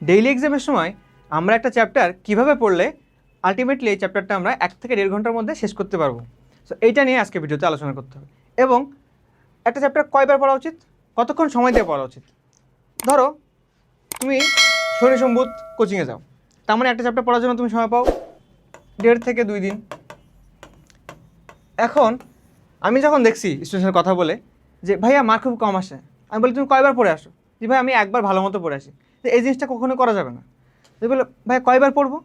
Daily এক্সামের সময় আমরা একটা চ্যাপ্টার কিভাবে পড়লে আলটিমেটলি এই চ্যাপ্টারটা আমরা 1 থেকে 1.5 ঘন্টার মধ্যে শেষ করতে পারবো। সো এইটা নিয়ে আজকে ভিডিওতে আলোচনা করতে হবে। এবং একটা চ্যাপ্টার কয়বার পড়া উচিত, কতক্ষণ সময় দিয়ে পড়া উচিত। ধরো তুমি শনি সম্বুধ কোচিংয়ে যাও, তার মানে একটা চ্যাপ্টার পড়ার জন্য তুমি সময় পাও 1.5 থেকে 2 দিন। এখন আমি যখন দেখছি স্টুডেন্টের কথা বলে যে ভাইয়া মার্ক খুব কম আসে, আমি বলি তুমি কয়বার পড়ে আসো? যে ভাই আমি একবার ভালো মতো পড়ে আসি। তো এই জিনিসটা কখনো করা যাবে না। যে বলে ভাই কয়বার পড়বো?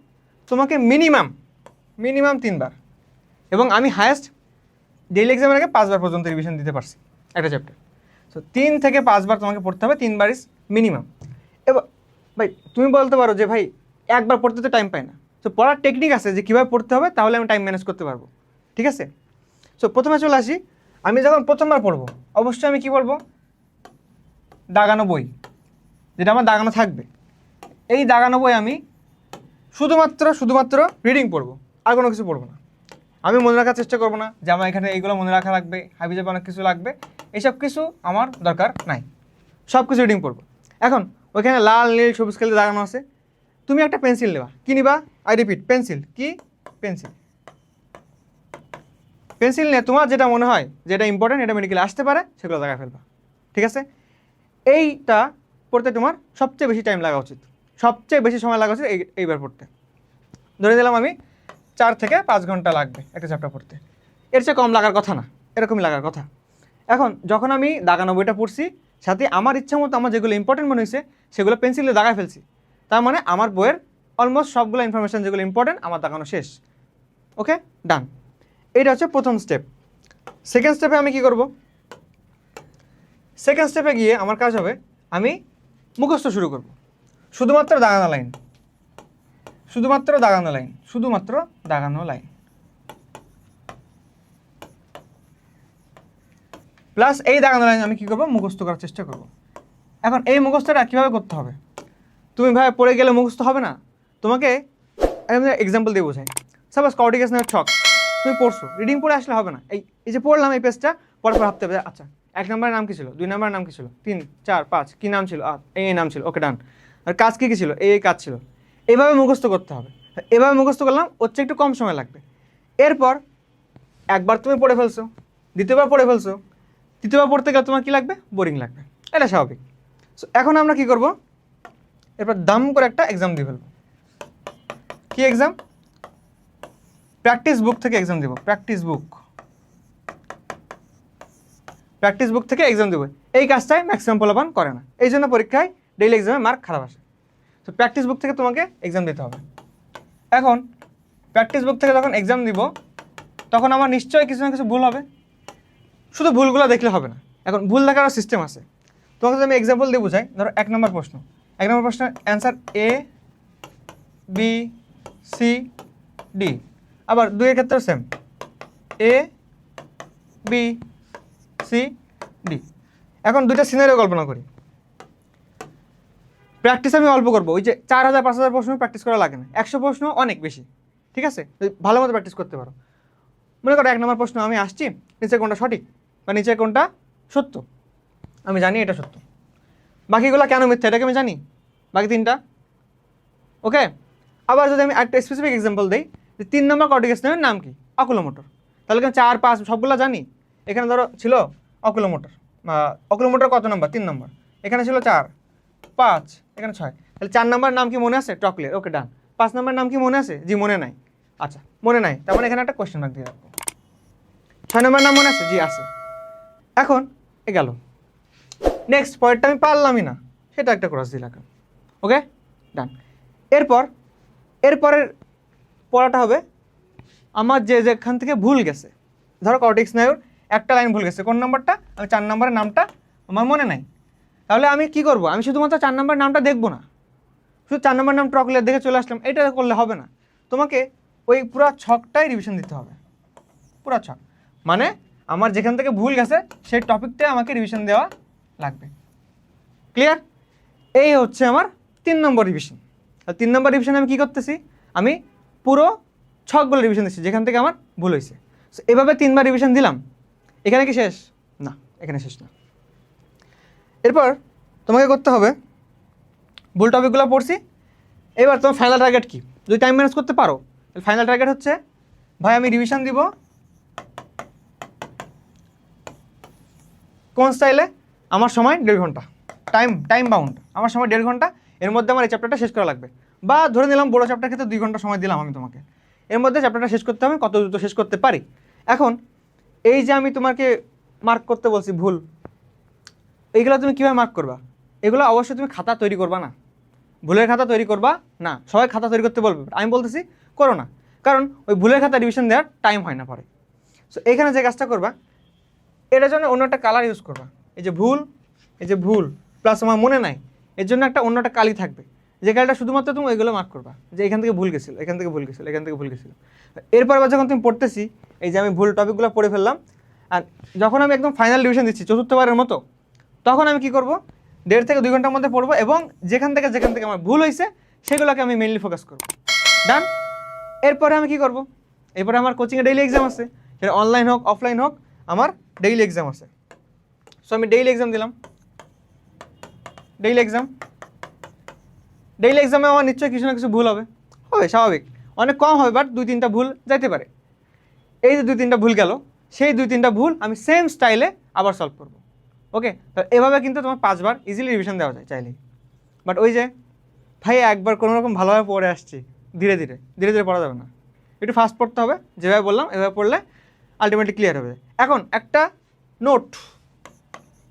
তোমাকে মিনিমাম 3 বার, এবং আমি হায়েস্ট ডেইলি এক্সামের আগে 5 বার পর্যন্ত রিভিশন দিতে পারছি একটা চ্যাপ্টার। সো 3 থেকে 5 বার তোমাকে পড়তে হবে, 3 বার ইজ মিনিমাম। এবার ভাই তুমি বলতে পারো যে ভাই একবার পড়তে তো টাইম পাই না। তো পড়ার টেকনিক আছে যে কীভাবে পড়তে হবে, তাহলে আমি টাইম ম্যানেজ করতে পারবো। ঠিক আছে, সো প্রথমে চলে আসি। আমি যখন প্রথমবার পড়বো অবশ্যই আমি কী বলবো, দাগানো বই, যেটা আমার দাগানো থাকবে, এই দাগানো বই আমি শুধুমাত্র রিডিং পড়বো, আর কোনো কিছু পড়বো না। আমি মনে রাখার চেষ্টা করবো না যে আমার এখানে এইগুলো মনে রাখা লাগবে, হাবিজাবে অনেক কিছু লাগবে, এইসব কিছু আমার দরকার নাই। সব কিছু রিডিং পড়বো। এখন ওইখানে লাল নীল সবুজ কালিতে দাগানো আছে, তুমি একটা পেন্সিল নেবা। কী নিবা? I repeat, pencil. কি? পেন্সিল। পেন্সিল নিয়ে তোমার যেটা মনে হয় যেটা ইম্পর্টেন্ট, এটা মেডিকেলে আসতে পারে, সেগুলো দাগা ফেলবা। ঠিক আছে, এইটা পড়তে তোমার সবচেয়ে বেশি টাইম লাগা উচিত, সবচেয়ে বেশি সময় লাগা উচিত এইবার পড়তে। ধরে দিলাম আমি 4 থেকে 5 ঘন্টা লাগবে একটা চ্যাপ্টার পড়তে, এর চেয়ে কম লাগার কথা না, এরকমই লাগার কথা। এখন যখন আমি দাগানো বইটা পড়ছি, সাথে আমার ইচ্ছা মতো আমার যেগুলো ইম্পর্টেন্ট মনে হয়েছে সেগুলো পেন্সিলে দাগায় ফেলছি, তার মানে আমার বইয়ের অলমোস্ট সবগুলো ইনফরমেশান যেগুলো ইম্পর্টেন্ট আমার দাগানো শেষ। ওকে, ডান। এইটা হচ্ছে প্রথম স্টেপ। সেকেন্ড স্টেপে আমি কি করব? সেকেন্ড স্টেপে গিয়ে আমার কাজ হবে আমি মুখস্থ শুরু করব। শুধুমাত্র দাগানো লাইন, প্লাস এই দাগানো লাইন আমি কী করবো, মুখস্থ করার চেষ্টা করব। এখন এই মুখস্থটা কীভাবে করতে হবে? তুমি ভাই পড়ে গেলে মুখস্থ হবে না। তোমাকে এক্সাম্পল দিয়ে বোঝাই। সাপোজ কর্টিকেশনের ছক তুমি পড়ছো, রিডিং পড়ে আসলে হবে না। এই যে পড়লাম এই পেজটা, পড়ার পর ভাবতে হবে আচ্ছা 1 নম্বরের নাম কী ছিল, 2 নম্বরের নাম কী ছিল, 3, 4, 5 কী নাম ছিল, এই নাম ছিল, ওকে ডান। আর কাজ কী কী ছিল, এই কাজ ছিল। এইভাবে মুখস্থ করতে হবে। এভাবে মুখস্থ করলাম, হচ্ছে একটু কম সময় লাগবে। এরপর একবার তুমি পড়ে ফেলছো, দ্বিতীয়বার পড়ে ফেলছো, তৃতীয়বার পড়তে গেলে তোমার কী লাগবে, বোরিং লাগবে, এটা স্বাভাবিক। সো এখন আমরা কী করব, এরপর দাম করে একটা এক্সাম দিয়ে ফেলবো। কী এক্সাম? প্র্যাকটিস বুক থেকে এক্সাম দেবো। প্র্যাকটিস বুক থেকে এক্সাম দেবো। এই কাজটাই ম্যাক্সিমাম পোলাপান করে না, এই জন্য পরীক্ষায় ডেইলি এক্সামে মার্ক খারাপ আসে। তো প্র্যাকটিস বুক থেকে তোমাকে এক্সাম দিতে হবে। এখন প্র্যাকটিস বুক থেকে যখন এক্সাম দিব, তখন আমার নিশ্চয়ই কিছু না কিছু ভুল হবে। শুধু ভুলগুলো দেখলে হবে না, এখন ভুল দেখার সিস্টেম আছে। তোমাকে যদি আমি এক্সাম্পল দিয়ে বোঝাই, ধরো 1 নম্বর প্রশ্ন, 1 নম্বর প্রশ্নের answer A, B, C, D। আবার 2 এর ক্ষেত্রেও same, A, B, C, D। এখন দুইটা সিনারিও কল্পনা করি। প্র্যাকটিস আমি অল্প করবো, ওই যে 4000 5000 প্রশ্ন প্র্যাকটিস করা লাগে না, 100 প্রশ্ন অনেক বেশি। ঠিক আছে, ভালো মতো প্র্যাকটিস করতে পারো। মনে করো 1 নম্বর প্রশ্ন আমি আসছি, নিচে কোনটা সঠিক বা নিচে কোনটা সত্য, আমি জানি এটা সত্য, বাকিগুলো কেন মিথ্যা এটাকে আমি জানি, বাকি 3টা। ওকে, আবার যদি আমি একটা স্পেসিফিক এক্সাম্পল দিই, যে 3 নম্বর কর্টিকেশনের নাম কি, অকুলোমোটর, তাহলে কিন্তু 4 5 সবগুলো জানি। এখানে ধরো ছিল অকুলোমোটর, অকুলোমোটর কত নম্বর, 3 নম্বর, এখানে ছিল 4 5, এখানে 6, তাহলে 4 নম্বর নাম কি মনে আছে, টকলেট, ওকে ডান। 5 নম্বর নাম কি মনে আছে, জি মনে নাই, আচ্ছা মনে নাই, তার মানে এখানে একটা কোয়েশ্চেন মার্ক দিয়ে রাখবো। 6 নম্বর নাম মনে আছে, জি আছে। এখন এ গেল, নেক্সট পয়েন্টটা আমি পারলামই না, সেটা একটা ক্রস দিয়ে রাখলাম। ওকে ডান। এরপরের পড়াটা হবে আমার যেখান থেকে ভুল গেছে। ধরো কর্টিক স্নায়ুর একটা লাইন ভুল গেছে, কোন নাম্বারটা, আমি 4 নম্বরের নামটা আমার মনে নাই, তাহলে আমি কি করব, আমি শুধুমাত্র 4 নম্বর নামটা দেখবো না, শুধু 4 নম্বর নাম টকলেট দেখে চলে আসলাম, এটা করলে হবে না। তোমাকে ওই পুরো ছকটাই রিভিশন দিতে হবে, পুরো ছক, মানে আমার যেখান থেকে ভুল গেছে সেই টপিকটাই আমাকে রিভিশন দেওয়া লাগবে। ক্লিয়ার? এই হচ্ছে আমার 3 নম্বর রিভিশন। আর 3 নম্বর রিভিশনে আমি কী করতেছি, আমি পুরো ছকগুলো রিভিশন দিচ্ছি যেখান থেকে আমার ভুল হয়েছে। সো এভাবে 3 বার রিভিশন দিলাম, এখানে কি শেষ? না, এখানে শেষ না। এরপর তোমাকে করতে হবে ভুল টপিকগুলো পড়ছি। এবার তোমার ফাইনাল টার্গেট কি? যদি টাইম ম্যানেজ করতে পারো তাহলে ফাইনাল টার্গেট হচ্ছে ভাই আমি রিভিশন দিব কোন স্টাইলে, আমার সময় 1.5 ঘন্টা, টাইম বাউন্ড, আমার সময় 1.5 ঘন্টা, এর মধ্যে আমার এই চ্যাপ্টারটা শেষ করা লাগবে। বা ধরে নিলাম বড় চ্যাপ্টার ক্ষেত্রে 2 ঘন্টা সময় দিলাম আমি তোমাকে, এর মধ্যে চ্যাপ্টারটা শেষ করতে হবে, কত দ্রুত শেষ করতে পারি। এখন এই যে আমি তোমাকে মার্ক করতে বলছি ভুল, এইগুলো তুমি কীভাবে মার্ক করবা? এগুলো অবশ্যই তুমি খাতা তৈরি করবা না, ভুলের খাতা তৈরি করবা না। সবাই খাতা তৈরি করতে বলবে, আমি বলতেছি করো না, কারণ ওই ভুলের খাতা রিভিশন দেওয়ার টাইম হয় না পরে। সো এখানে যে কাজটা করবা, এটার জন্য অন্য একটা কালার ইউজ করবা। এই যে ভুল প্লাস আমার মনে নাই, এর জন্য একটা অন্য একটা কালি থাকবে, যে কালিটা শুধুমাত্র তুমি ওইগুলো মার্ক করবা, যে এখান থেকে ভুল গেছিলো, এখান থেকে ভুল গেছিলো, এখান থেকে ভুল গেছিলো। এরপর আবার যখন তুমি পড়তেছি, এই যে আমি ভুল টপিকগুলো পড়ে ফেললাম, আর যখন আমি একদম ফাইনাল রিভিশন দিচ্ছি চতুর্থবারের মতো, তখন আমি কি করব, 1.5 থেকে 2 ঘন্টার মধ্যে পড়বো, এবং যেখান থেকে আমার ভুল হয়েছে সেগুলোকে আমি মেইনলি ফোকাস করবো। ডান। এরপরে আমি কি করব, এরপরে আমার কোচিংয়ে ডেইলি এক্সাম আছে, সেটা অনলাইন হোক অফলাইন হোক, আমার ডেইলি এক্সাম আছে। সো আমি ডেইলি এক্সাম দিলাম। ডেইলি এক্সামে আমার নিশ্চয়ই কিছু না কিছু ভুল হবে, স্বাভাবিক, অনেক কম হবে, বাট 2-3টা ভুল যাইতে পারে। এই যে 2-3টা ভুল গেল, সেই 2-3টা ভুল আমি সেম স্টাইলে আবার সলভ করব। ওকে, তো এভাবে কিন্তু তোমার 5 বার ইজিলি রিভিশন দেওয়া যায় চাইলেই। বাট ওই যে ভাই একবার কোনো রকম ভালোভাবে পড়ে আসছি, ধীরে ধীরে পড়া যাবে না, একটু ফাস্ট পড়তে হবে, যেভাবে বললাম এভাবে পড়লে আলটিমেটলি ক্লিয়ার হবে। এখন একটা নোট,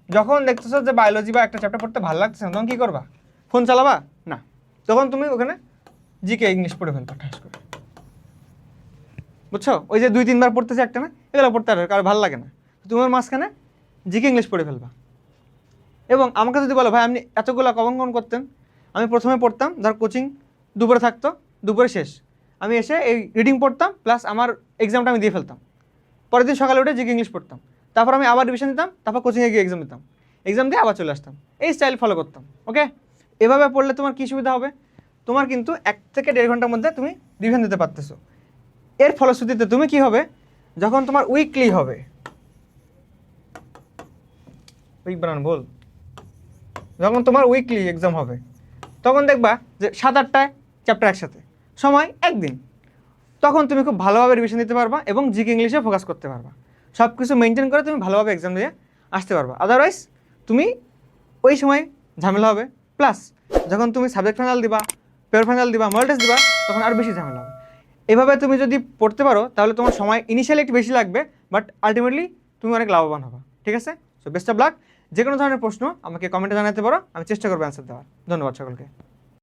যখন দেখতেছো যে বায়োলজি বা একটা চ্যাপ্টার পড়তে ভালো লাগছে না, তখন কী করবা? ফোন চালাবা না, তখন তুমি ওখানে জিকে ইংলিশ পড়ে ফেলবা ঠাস করে, বুঝছো? ওই যে 2-3 বার পড়তেছে একটা না, এগুলো পড়তে আর কারো ভালো লাগে না, তোমার মাঝখানে জিকে ইংলিশ পড়ে ফেলবা। এবং আমাকে যদি বলো ভাই আপনি এতগুলো কখন করতেন, আমি প্রথমে পড়তাম, ধর কোচিং দুপুরে থাকতো, দুপুরে শেষ, আমি এসে এই রিডিং পড়তাম, প্লাস আমার এক্সামটা আমি দিয়ে ফেলতাম, পরের দিন সকালে উঠে জিকে ইংলিশ পড়তাম, তারপর আমি আবার রিভিশন দিতাম, তারপর কোচিংয়ে গিয়ে এক্সাম দিতাম, এক্সাম দিয়ে আবার চলে আসতাম, এই স্টাইল ফলো করতাম। ওকে, এভাবে পড়লে তোমার কী সুবিধা হবে, তোমার কিন্তু 1 থেকে 1.5 ঘন্টার মধ্যে তুমি রিভিশন দিতে পারতেছো। এর ফলশ্রুতিতে তুমি কি হবে, যখন তোমার উইকলি হবে, যখন তোমার উইকলি এক্সাম হবে, তখন দেখবা যে 7-8টা চ্যাপ্টার একসাথে, সময় একদিন, তখন তুমি খুব ভালোভাবে রিভিশন দিতে পারবা এবং জিকে ইংলিশে ফোকাস করতে পারবা, সব কিছু মেনটেন করে তুমি ভালোভাবে এক্সাম দিয়ে আসতে পারবা। আদারওয়াইজ তুমি ওই সময় ঝামেলা হবে, প্লাস যখন তুমি সাবজেক্ট ফাইনাল দিবা, পেপার ফাইনাল দিবা, মডেল টেস্ট দিবা, তখন আর বেশি ঝামেলা হবে। এভাবে তুমি যদি পড়তে পারো তাহলে তোমার সময় ইনিশিয়ালি একটু বেশি লাগবে, বাট আলটিমেটলি তুমি অনেক লাভবান হবা। ঠিক আছে? So best of luck. যে কোনো ধরনের প্রশ্ন আমাকে কমেন্টে জানাতে পারো, আমি চেষ্টা করবো অ্যান্সার দেওয়ার। ধন্যবাদ সকলকে।